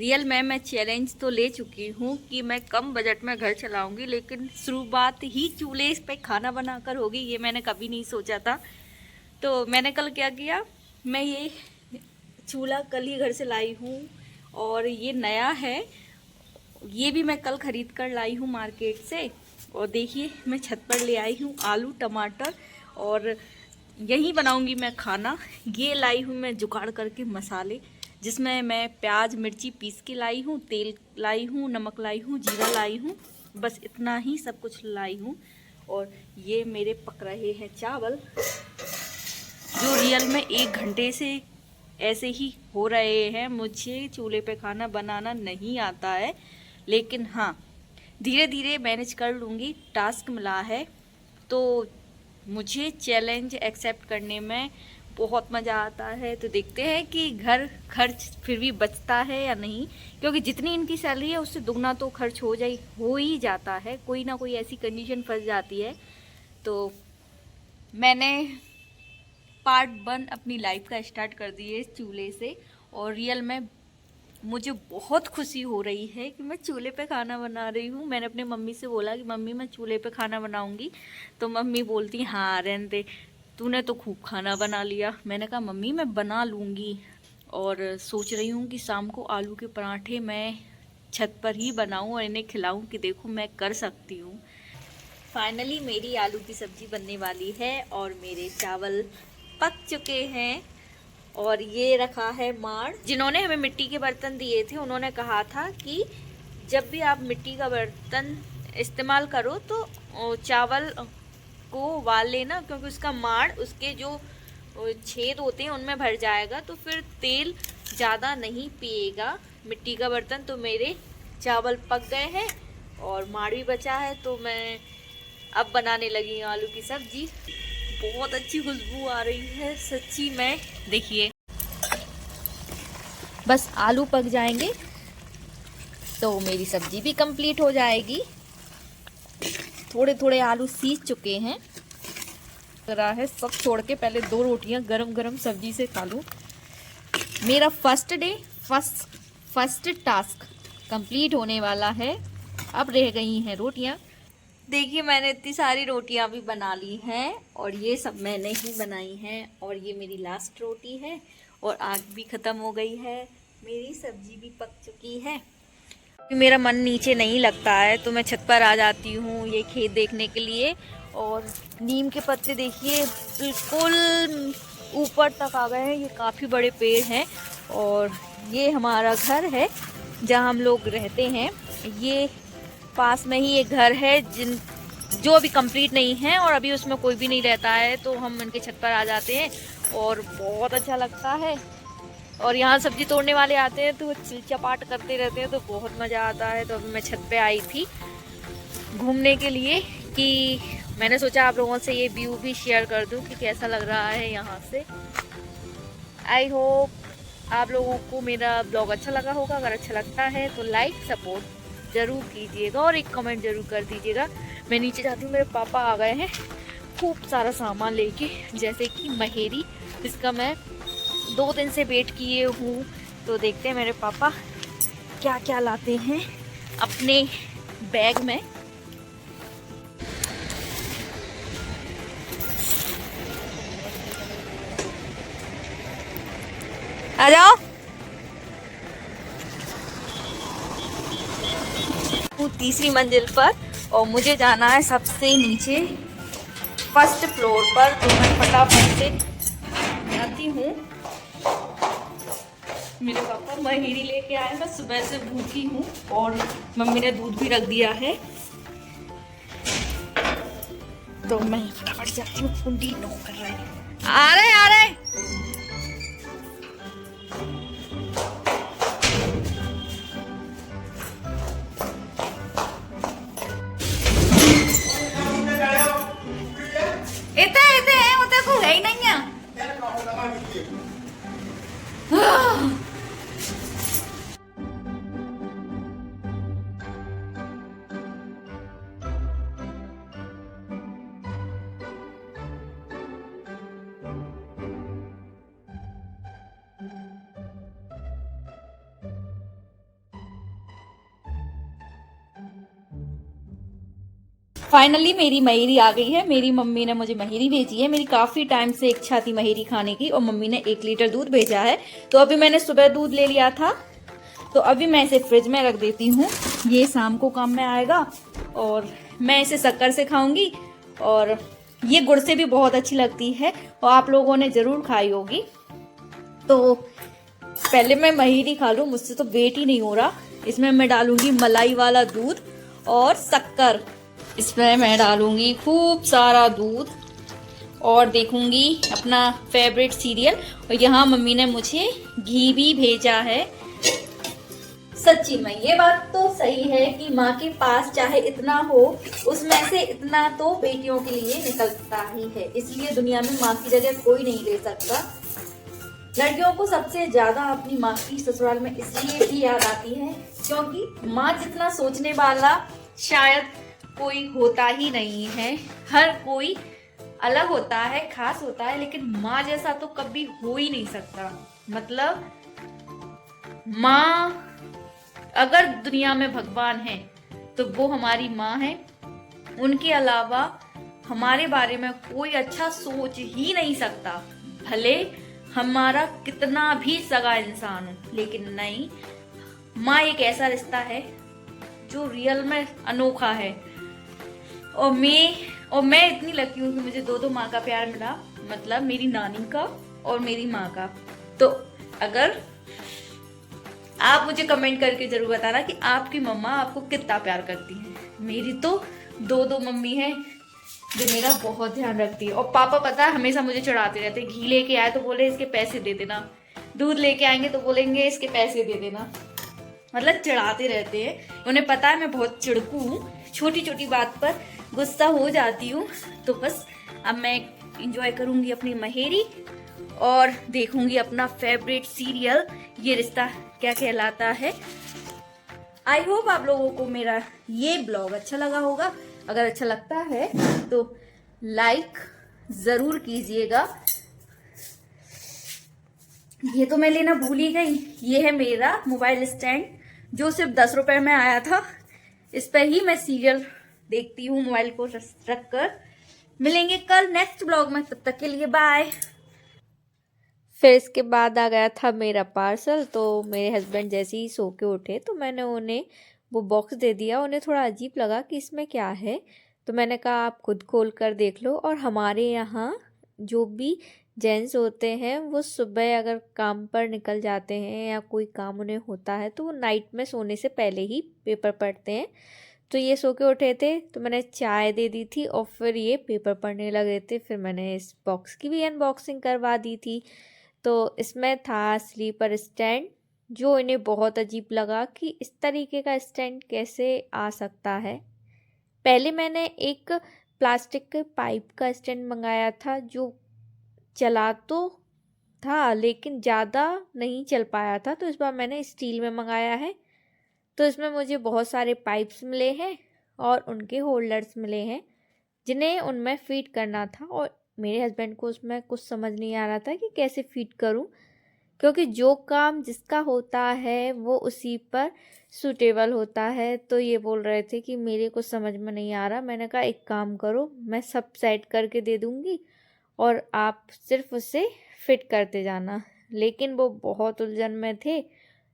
Real में मैं challenge तो ले चुकी हूँ कि मैं कम बजट में घर चलाऊंगी, लेकिन शुरुआत ही चूल्हे पे खाना बनाकर होगी, ये मैंने कभी नहीं सोचा था। तो मैंने कल क्या किया, मैं ये चूल्हा कल ही घर से लाई हूँ और ये नया है। ये भी मैं कल खरीद कर लाई हूँ मार्केट से। और देखिए मैं छत पर ले आई हूँ आलू टमाटर और यहीं बनाऊंगी मैं खाना। ये लाई हूँ मैं जुगाड़ करके मसाले, जिसमें मैं प्याज मिर्ची पीस के लाई हूँ, तेल लाई हूँ, नमक लाई हूँ, जीरा लाई हूँ, बस इतना ही सब कुछ लाई हूँ। और ये मेरे पक रहे हैं चावल, जो रियल में 1 घंटे से ऐसे ही हो रहे हैं। मुझे चूल्हे पे खाना बनाना नहीं आता है, लेकिन हाँ धीरे धीरे मैनेज कर लूँगी। टास्क मिला है तो मुझे चैलेंज एक्सेप्ट करने में बहुत मज़ा आता है। तो देखते हैं कि घर खर्च फिर भी बचता है या नहीं, क्योंकि जितनी इनकी सैलरी है उससे दुगना तो खर्च हो ही जाता है। कोई ना कोई ऐसी कंडीशन फंस जाती है। तो मैंने पार्ट 1 अपनी लाइफ का स्टार्ट कर दिए इस चूल्हे से, और रियल में मुझे बहुत खुशी हो रही है कि मैं चूल्हे पे खाना बना रही हूँ। मैंने अपने मम्मी से बोला कि मम्मी मैं चूल्हे पे खाना बनाऊंगी, तो मम्मी बोलती हाँ रहने दे, तूने तो खूब खाना बना लिया। मैंने कहा मम्मी मैं बना लूँगी, और सोच रही हूँ कि शाम को आलू के पराठे मैं छत पर ही बनाऊँ और इन्हें खिलाऊँ कि देखो मैं कर सकती हूँ। फाइनली मेरी आलू की सब्जी बनने वाली है और मेरे चावल पक चुके हैं। और ये रखा है माड़। जिन्होंने हमें मिट्टी के बर्तन दिए थे उन्होंने कहा था कि जब भी आप मिट्टी का बर्तन इस्तेमाल करो तो चावल को उबाल लेना, क्योंकि उसका माड़ उसके जो छेद होते हैं उनमें भर जाएगा, तो फिर तेल ज़्यादा नहीं पिएगा मिट्टी का बर्तन। तो मेरे चावल पक गए हैं और माड़ भी बचा है, तो मैं अब बनाने लगी हूँ आलू की सब्जी। बहुत अच्छी खुशबू आ रही है सच्ची में। देखिए बस आलू पक जाएंगे तो मेरी सब्जी भी कंप्लीट हो जाएगी। थोड़े थोड़े आलू सीज चुके हैं, रहा है सब छोड़ के पहले 2 रोटियां गरम गरम सब्जी से खा लूं। मेरा first day first task complete होने वाला है। अब रह गई हैं रोटियां। देखिए मैंने इतनी सारी रोटियां भी बना ली हैं, और ये सब मैंने ही बनाई हैं, और ये मेरी लास्ट रोटी है और आग भी ख़त्म हो गई है। मेरी सब्जी भी पक चुकी है। मेरा मन नीचे नहीं लगता है तो मैं छत पर आ जाती हूँ ये खेत देखने के लिए। और नीम के पत्ते देखिए बिल्कुल ऊपर तक आ गए हैं, ये काफ़ी बड़े पेड़ हैं। और ये हमारा घर है जहाँ हम लोग रहते हैं। ये पास में ही एक घर है जो अभी कंप्लीट नहीं है और अभी उसमें कोई भी नहीं रहता है, तो हम उनके छत पर आ जाते हैं और बहुत अच्छा लगता है। और यहाँ सब्जी तोड़ने वाले आते हैं तो वो चिलचपाट करते रहते हैं, तो बहुत मज़ा आता है। तो अभी मैं छत पे आई थी घूमने के लिए कि मैंने सोचा आप लोगों से ये व्यू भी शेयर कर दूं कि कैसा लग रहा है यहाँ से। आई होप आप लोगों को मेरा ब्लॉग अच्छा लगा होगा। अगर अच्छा लगता है तो लाइक सपोर्ट ज़रूर कीजिएगा और एक कमेंट ज़रूर कर दीजिएगा। मैं नीचे जाती हूँ, मेरे पापा आ गए हैं खूब सारा सामान लेके, जैसे कि महेरी, जिसका मैं 2 दिन से वेट किए हूँ। तो देखते हैं मेरे पापा क्या क्या लाते हैं अपने बैग में। आ जाओ। तीसरी मंजिल पर और मुझे जाना है सबसे नीचे फर्स्ट फ्लोर पर, तो मैं फटाफट से जाती हूँ। मेरे पापा महीरी लेके आए, मैं सुबह से भूखी हूँ और मम्मी ने दूध भी रख दिया है, तो मैं फटाफट जाती हूँ। कुंडी नो कर रही है। आ रहे इतने इतने हैं, उतने को है ही नहीं है। फाइनली मेरी महेरी आ गई है। मेरी मम्मी ने मुझे महेरी भेजी है। मेरी काफ़ी टाइम से इच्छा थी महेरी खाने की और मम्मी ने 1 लीटर दूध भेजा है। तो अभी मैंने सुबह दूध ले लिया था, तो अभी मैं इसे फ्रिज में रख देती हूँ। ये शाम को काम में आएगा और मैं इसे शक्कर से खाऊंगी और ये गुड़ से भी बहुत अच्छी लगती है और आप लोगों ने ज़रूर खाई होगी। तो पहले मैं महेरी खा लूँ, मुझसे तो वेट ही नहीं हो रहा। इसमें मैं डालूंगी मलाई वाला दूध और शक्कर। इसमें मैं डालूंगी खूब सारा दूध और देखूंगी अपना फेवरेट सीरियल। और यहाँ मम्मी ने मुझे घी भी भेजा है। सच्ची में ये बात तो सही है कि माँ के पास चाहे इतना हो, उसमें से इतना तो बेटियों के लिए निकलता ही है। इसलिए दुनिया में माँ की जगह कोई नहीं ले सकता। लड़कियों को सबसे ज्यादा अपनी माँ की ससुराल में इसलिए भी याद आती है क्योंकि माँ जितना सोचने वाला शायद कोई होता ही नहीं है। हर कोई अलग होता है, खास होता है, लेकिन माँ जैसा तो कभी हो ही नहीं सकता। मतलब माँ, अगर दुनिया में भगवान है तो वो हमारी माँ है। उनके अलावा हमारे बारे में कोई अच्छा सोच ही नहीं सकता, भले हमारा कितना भी सगा इंसान हो। लेकिन नहीं, माँ एक ऐसा रिश्ता है जो रियल में अनोखा है। और मैं इतनी लकी हूँ कि मुझे दो माँ का प्यार मिला, मतलब मेरी नानी का और मेरी माँ का। तो अगर आप मुझे कमेंट करके जरूर बताना कि आपकी मम्मा आपको कितना प्यार करती है। मेरी तो दो मम्मी है जो मेरा बहुत ध्यान रखती है। और पापा पता है हमेशा मुझे चढ़ाते रहते, घी लेके आए तो बोले इसके पैसे दे देना, दूध लेके आएंगे तो बोलेंगे इसके पैसे दे देना। मतलब चढ़ाते रहते हैं। उन्हें पता है मैं बहुत चिड़कू हूँ, छोटी छोटी बात पर गुस्सा हो जाती हूँ। तो बस अब मैं इंजॉय करूंगी अपनी महेरी और देखूंगी अपना फेवरेट सीरियल ये रिश्ता क्या कहलाता है। आई होप आप लोगों को मेरा ये ब्लॉग अच्छा लगा होगा। अगर अच्छा लगता है तो लाइक जरूर कीजिएगा। ये तो मैं लेना भूल ही गई, ये है मेरा मोबाइल स्टैंड जो सिर्फ 10 रुपए में आया था। इस पर ही मैं सीरियल देखती हूँ मोबाइल को रख कर। मिलेंगे कल नेक्स्ट ब्लॉग में, तब तक के लिए बाय। फिर इसके बाद आ गया था मेरा पार्सल। तो मेरे हस्बैंड जैसे ही सो के उठे तो मैंने उन्हें वो बॉक्स दे दिया। उन्हें थोड़ा अजीब लगा कि इसमें क्या है, तो मैंने कहा आप खुद खोल कर देख लो। और हमारे यहाँ जो भी जेंट्स होते हैं वो सुबह अगर काम पर निकल जाते हैं या कोई काम उन्हें होता है तो वो नाइट में सोने से पहले ही पेपर पढ़ते हैं। तो ये सो के उठे थे तो मैंने चाय दे दी थी और फिर ये पेपर पढ़ने लगे थे। फिर मैंने इस बॉक्स की भी अनबॉक्सिंग करवा दी थी। तो इसमें था स्लीपर स्टैंड, जो इन्हें बहुत अजीब लगा कि इस तरीके का स्टैंड कैसे आ सकता है। पहले मैंने एक प्लास्टिक के पाइप का स्टैंड मंगाया था जो चला तो था लेकिन ज़्यादा नहीं चल पाया था, तो इस बार मैंने स्टील में मंगाया है। तो इसमें मुझे बहुत सारे पाइप्स मिले हैं और उनके होल्डर्स मिले हैं जिन्हें उनमें फिट करना था। और मेरे हस्बैंड को उसमें कुछ समझ नहीं आ रहा था कि कैसे फिट करूं, क्योंकि जो काम जिसका होता है वो उसी पर सूटेबल होता है। तो ये बोल रहे थे कि मेरे को समझ में नहीं आ रहा। मैंने कहा एक काम करो, मैं सब सेट करके दे दूंगी और आप सिर्फ उसे फिट करते जाना। लेकिन वो बहुत उलझन में थे,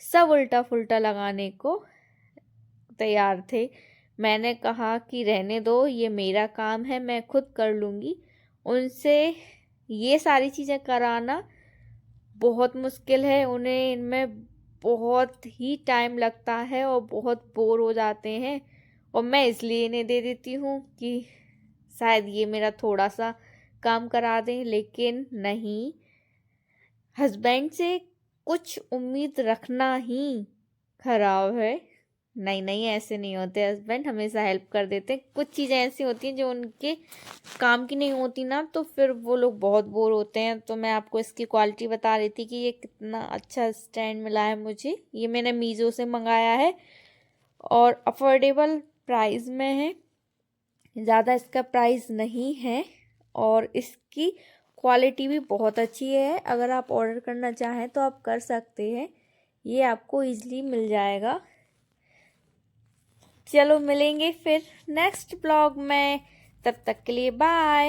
सब उल्टा फुल्टा लगाने को तैयार थे। मैंने कहा कि रहने दो, ये मेरा काम है, मैं खुद कर लूँगी। उनसे ये सारी चीज़ें कराना बहुत मुश्किल है, उन्हें इनमें बहुत ही टाइम लगता है और बहुत बोर हो जाते हैं। और मैं इसलिए इन्हें दे देती हूँ कि शायद ये मेरा थोड़ा सा काम करा दें। लेकिन नहीं, हस्बैंड से कुछ उम्मीद रखना ही खराब है। नहीं नहीं, ऐसे नहीं होते। हस्बैंड हमेशा हेल्प कर देते हैं। कुछ चीज़ें ऐसी होती हैं जो उनके काम की नहीं होती ना, तो फिर वो लोग बहुत बोर होते हैं। तो मैं आपको इसकी क्वालिटी बता रही थी कि ये कितना अच्छा स्टैंड मिला है मुझे। ये मैंने मीज़ो से मंगाया है और अफोर्डेबल प्राइस में है, ज़्यादा इसका प्राइस नहीं है और इसकी क्वालिटी भी बहुत अच्छी है। अगर आप ऑर्डर करना चाहें तो आप कर सकते हैं, ये आपको ईज़िली मिल जाएगा। चलो मिलेंगे फिर नेक्स्ट ब्लॉग में, तब तक के लिए बाय।